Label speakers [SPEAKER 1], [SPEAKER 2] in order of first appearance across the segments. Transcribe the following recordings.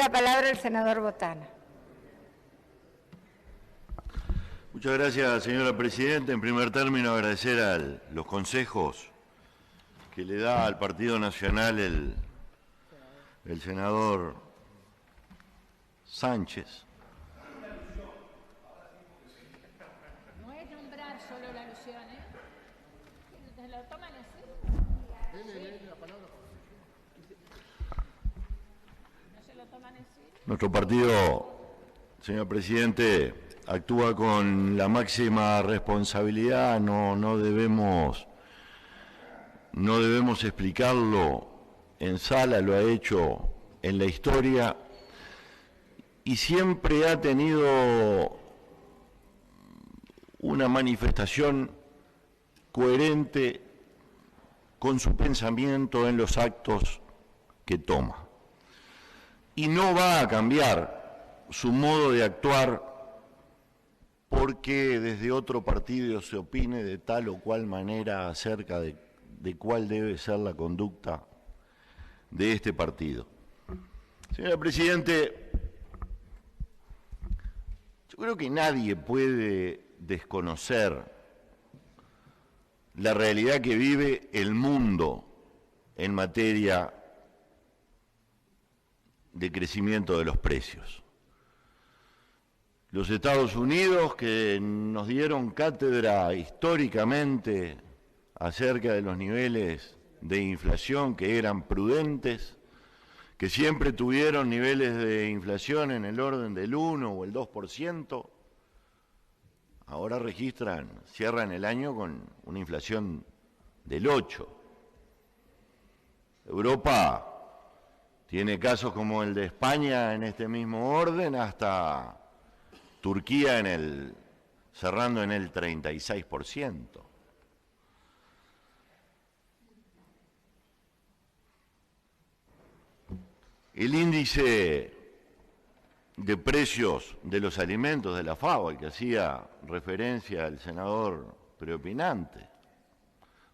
[SPEAKER 1] la palabra el senador Botana.
[SPEAKER 2] Muchas gracias, señora presidenta. En primer término, agradecer a los consejos que le da al Partido Nacional el senador Sánchez.
[SPEAKER 3] No es nombrar solo la alusión, ¿eh? ¿Se lo toman así? ¿No se lo toman así?
[SPEAKER 2] Nuestro partido, señor presidente, actúa con la máxima responsabilidad. No debemos explicarlo en sala, lo ha hecho en la historia y siempre ha tenido una manifestación coherente con su pensamiento en los actos que toma. Y no va a cambiar su modo de actuar porque desde otro partido se opine de tal o cual manera acerca de cuál debe ser la conducta de este partido. Señora Presidente, yo creo que nadie puede desconocer la realidad que vive el mundo en materia de crecimiento de los precios. Los Estados Unidos, que nos dieron cátedra históricamente acerca de los niveles de inflación que eran prudentes, que siempre tuvieron niveles de inflación en el orden del 1 o el 2%, ahora cierran el año con una inflación del 8%. Europa tiene casos como el de España en este mismo orden, hasta Turquía cerrando en el 36%. El índice de precios de los alimentos de la FAO, al que hacía referencia el senador preopinante,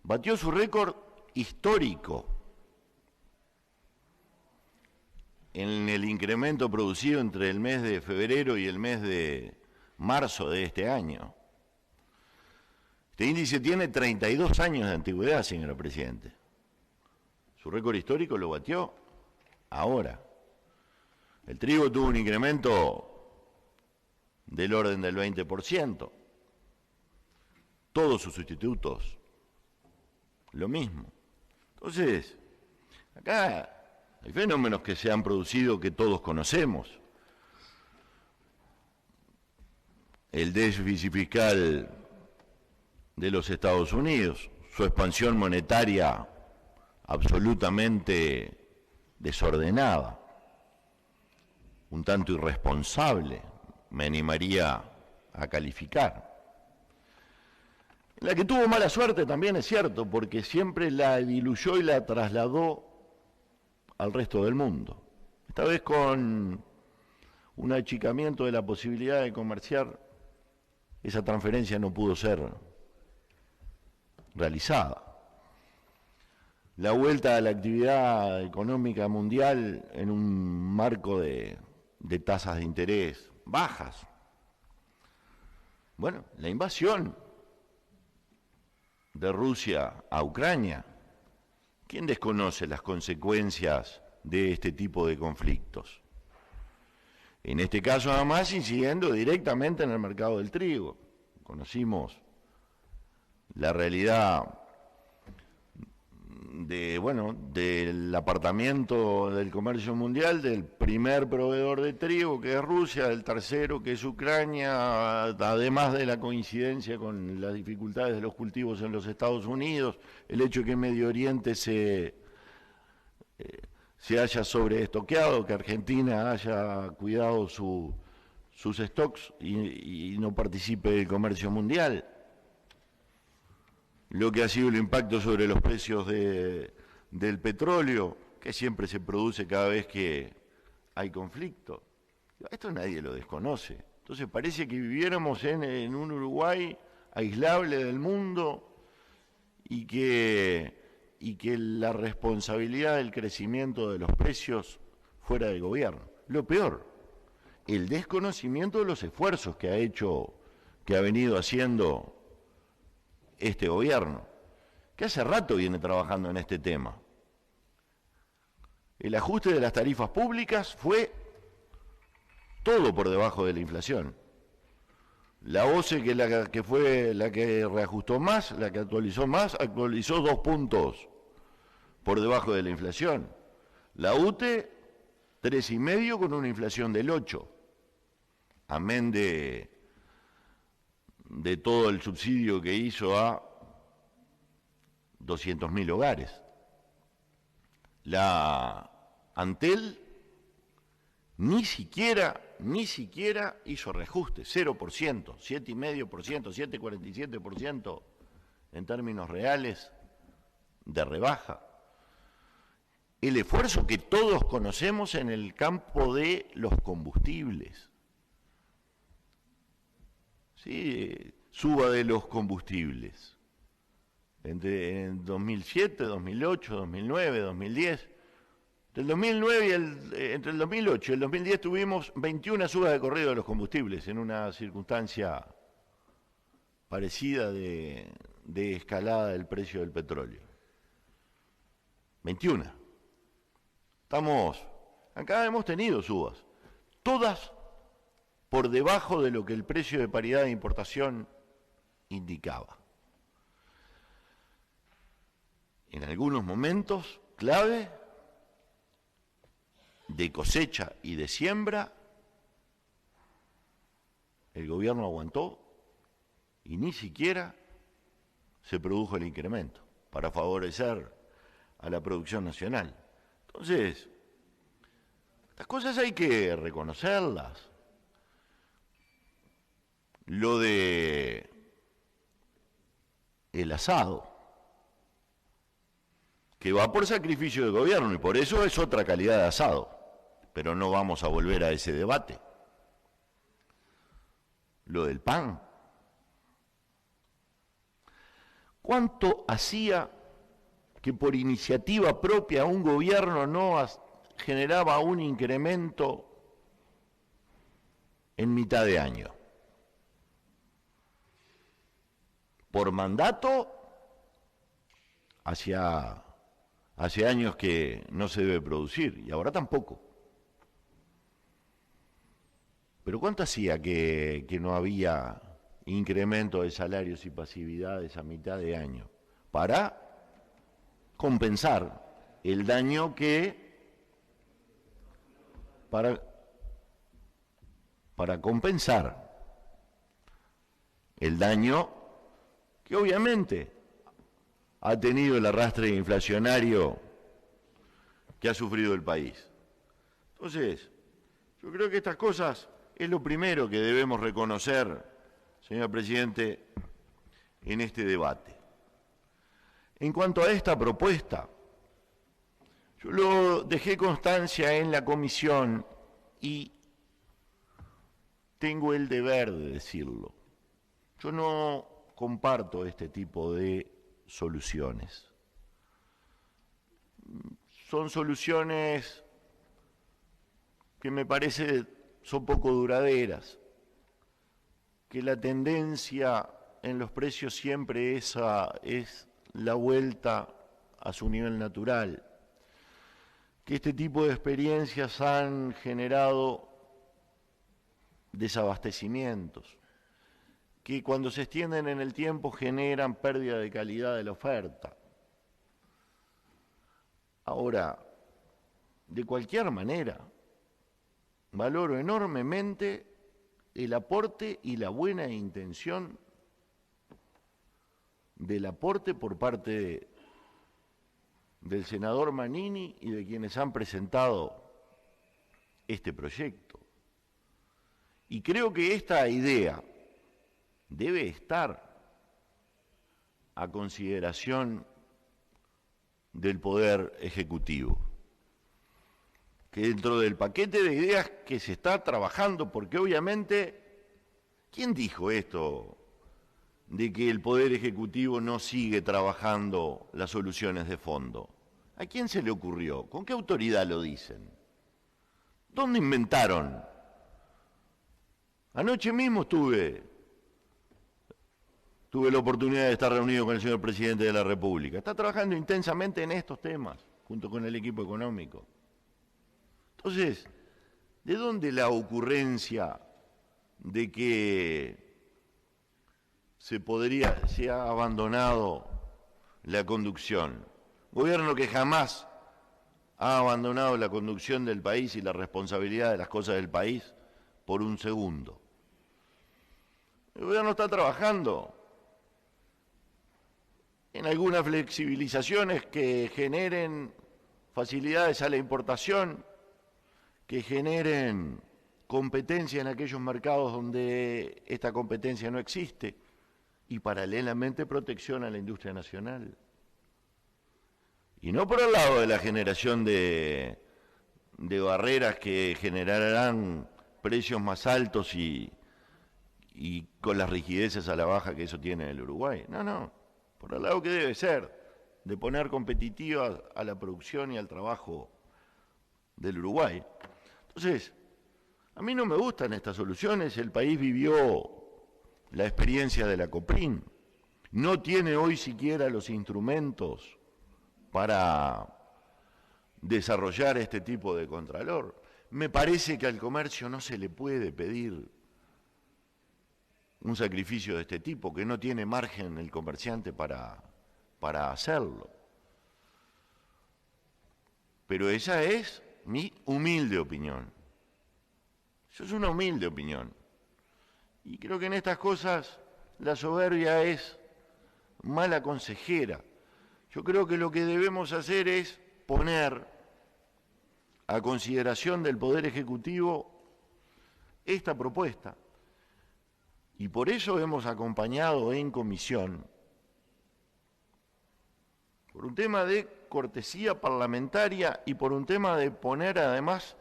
[SPEAKER 2] batió su récord histórico en el incremento producido entre el mes de febrero y el mes de marzo de este año. Este índice tiene 32 años de antigüedad, señora Presidente. Su récord histórico lo batió ahora. El trigo tuvo un incremento del orden del 20%. Todos sus sustitutos, lo mismo. Entonces, acá hay fenómenos que se han producido que todos conocemos. El déficit fiscal de los Estados Unidos, su expansión monetaria absolutamente desordenada, un tanto irresponsable, me animaría a calificar. La que tuvo mala suerte también es cierto, porque siempre la diluyó y la trasladó al resto del mundo. Esta vez con un achicamiento de la posibilidad de comerciar, esa transferencia no pudo ser realizada. La vuelta a la actividad económica mundial en un marco de tasas de interés bajas. Bueno, la invasión de Rusia a Ucrania. ¿Quién desconoce las consecuencias de este tipo de conflictos? En este caso, además, incidiendo directamente en el mercado del trigo. Conocimos la realidad del apartamiento del comercio mundial, del primer proveedor de trigo, que es Rusia, del tercero, que es Ucrania, además de la coincidencia con las dificultades de los cultivos en los Estados Unidos, el hecho de que Medio Oriente se haya sobreestoqueado, que Argentina haya cuidado sus stocks y no participe del comercio mundial. Lo que ha sido el impacto sobre los precios del petróleo, que siempre se produce cada vez que hay conflicto. Esto nadie lo desconoce. Entonces parece que viviéramos en un Uruguay aislable del mundo y que la responsabilidad del crecimiento de los precios fuera del gobierno. lo peor, el desconocimiento de los esfuerzos que ha venido haciendo este gobierno, que hace rato viene trabajando en este tema. El ajuste de las tarifas públicas fue todo por debajo de la inflación. La OCE, que fue la que reajustó más, la que actualizó más, actualizó 2 puntos por debajo de la inflación. La UTE, 3,5 con una inflación del 8, amén de todo el subsidio que hizo a 200.000 hogares. La Antel ni siquiera hizo reajuste, 0%, 7,5%, 7,47% en términos reales de rebaja. El esfuerzo que todos conocemos en el campo de los combustibles. Sí, suba de los combustibles. En 2007, 2008, 2009, 2010. Entre el 2008 y el 2010 tuvimos 21 subas de corrido de los combustibles en una circunstancia parecida de escalada del precio del petróleo. 21. Acá hemos tenido subas, todas por debajo de lo que el precio de paridad de importación indicaba. En algunos momentos clave de cosecha y de siembra, el gobierno aguantó y ni siquiera se produjo el incremento para favorecer a la producción nacional. Entonces, estas cosas hay que reconocerlas. Lo de el asado, que va por sacrificio del gobierno, y por eso es otra calidad de asado, pero no vamos a volver a ese debate. Lo del pan. ¿Cuánto hacía que por iniciativa propia un gobierno no generaba un incremento en mitad de año? Por mandato, hace años que no se debe producir, y ahora tampoco. Pero ¿cuánto hacía que no había incremento de salarios y pasividades a mitad de año? Para compensar el daño para compensar el daño que obviamente ha tenido el arrastre inflacionario que ha sufrido el país. Entonces, yo creo que estas cosas es lo primero que debemos reconocer, señor presidente, en este debate. En cuanto a esta propuesta, yo lo dejé constancia en la comisión y tengo el deber de decirlo. Yo no comparto este tipo de soluciones. Son soluciones que me parece son poco duraderas, que la tendencia en los precios siempre es la vuelta a su nivel natural, que este tipo de experiencias han generado desabastecimientos, que cuando se extienden en el tiempo generan pérdida de calidad de la oferta. Ahora, de cualquier manera, valoro enormemente el aporte y la buena intención del aporte por parte del senador Manini y de quienes han presentado este proyecto. Y creo que esta idea debe estar a consideración del Poder Ejecutivo, que dentro del paquete de ideas que se está trabajando, porque obviamente, ¿quién dijo esto de que el Poder Ejecutivo no sigue trabajando las soluciones de fondo? ¿A quién se le ocurrió? ¿Con qué autoridad lo dicen? ¿Dónde inventaron? Anoche mismo tuve la oportunidad de estar reunido con el señor presidente de la República. Está trabajando intensamente en estos temas, junto con el equipo económico. Entonces, ¿de dónde la ocurrencia de que se ha abandonado la conducción? Gobierno que jamás ha abandonado la conducción del país y la responsabilidad de las cosas del país por un segundo. El gobierno está trabajando en algunas flexibilizaciones que generen facilidades a la importación, que generen competencia en aquellos mercados donde esta competencia no existe y paralelamente protección a la industria nacional. Y no por el lado de la generación de barreras que generarán precios más altos y con las rigideces a la baja que eso tiene el Uruguay. No, por el lado que debe ser, de poner competitiva a la producción y al trabajo del Uruguay. Entonces, a mí no me gustan estas soluciones, el país vivió la experiencia de la COPRIN, no tiene hoy siquiera los instrumentos para desarrollar este tipo de contralor. Me parece que al comercio no se le puede pedir un sacrificio de este tipo, que no tiene margen el comerciante para hacerlo. Pero esa es mi humilde opinión. Eso es una humilde opinión. Y creo que en estas cosas la soberbia es mala consejera. Yo creo que lo que debemos hacer es poner a consideración del Poder Ejecutivo esta propuesta. Y por eso hemos acompañado en comisión, por un tema de cortesía parlamentaria y por un tema de poner además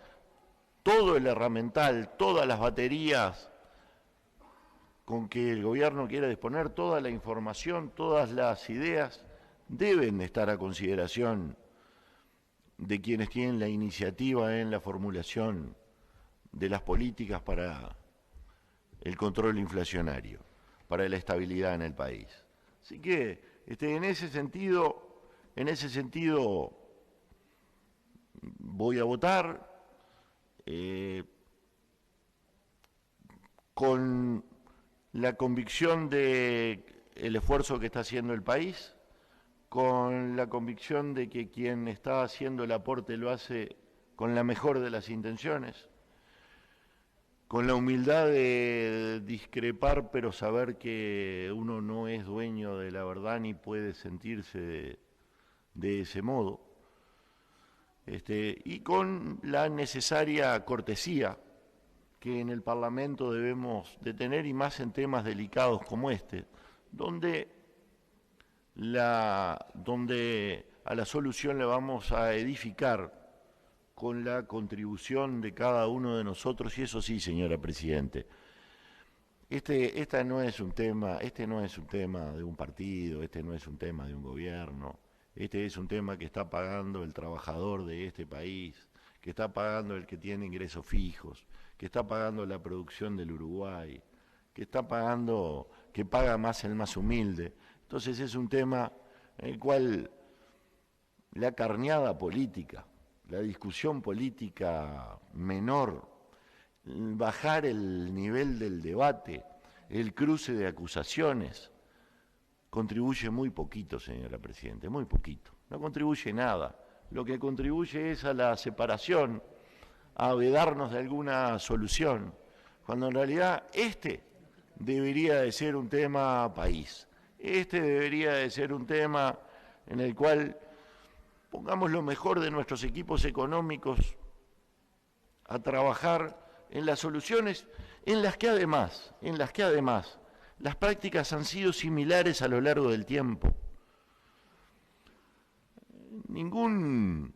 [SPEAKER 2] todo el herramental, todas las baterías con que el gobierno quiere disponer, toda la información, todas las ideas, deben estar a consideración de quienes tienen la iniciativa en la formulación de las políticas para el control inflacionario, para la estabilidad en el país. Así que en ese sentido voy a votar con la convicción de el esfuerzo que está haciendo el país, con la convicción de que quien está haciendo el aporte lo hace con la mejor de las intenciones, con la humildad de discrepar, pero saber que uno no es dueño de la verdad ni puede sentirse de ese modo, y con la necesaria cortesía que en el Parlamento debemos de tener, y más en temas delicados como este, donde a la solución le vamos a edificar con la contribución de cada uno de nosotros. Y eso sí, señora Presidente, este no es un tema de un partido, este no es un tema de un gobierno, este es un tema que está pagando el trabajador de este país, que está pagando el que tiene ingresos fijos, que está pagando la producción del Uruguay, que paga más el más humilde. Entonces es un tema en el cual la carneada política, la discusión política menor, bajar el nivel del debate, el cruce de acusaciones, contribuye muy poquito, señora Presidente, muy poquito. No contribuye nada. Lo que contribuye es a la separación, a vedarnos de alguna solución, cuando en realidad este debería de ser un tema país. Este debería de ser un tema en el cual pongamos lo mejor de nuestros equipos económicos a trabajar en las soluciones en las que además las prácticas han sido similares a lo largo del tiempo. Ninguna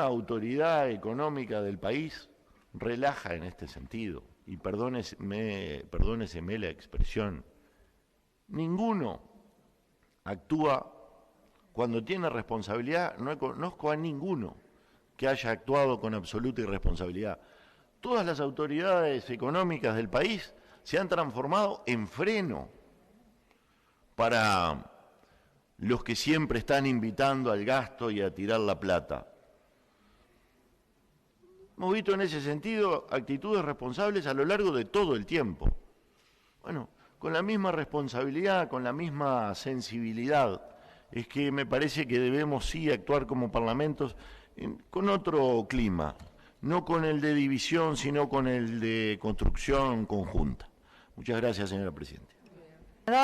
[SPEAKER 2] autoridad económica del país relaja en este sentido, y perdóneseme la expresión, ninguno actúa cuando tiene responsabilidad. No conozco a ninguno que haya actuado con absoluta irresponsabilidad. Todas las autoridades económicas del país se han transformado en freno para los que siempre están invitando al gasto y a tirar la plata. Hemos visto en ese sentido actitudes responsables a lo largo de todo el tiempo. Bueno, con la misma responsabilidad, con la misma sensibilidad, es que me parece que debemos sí actuar como parlamentos con otro clima, no con el de división, sino con el de construcción conjunta. Muchas gracias, señora Presidenta.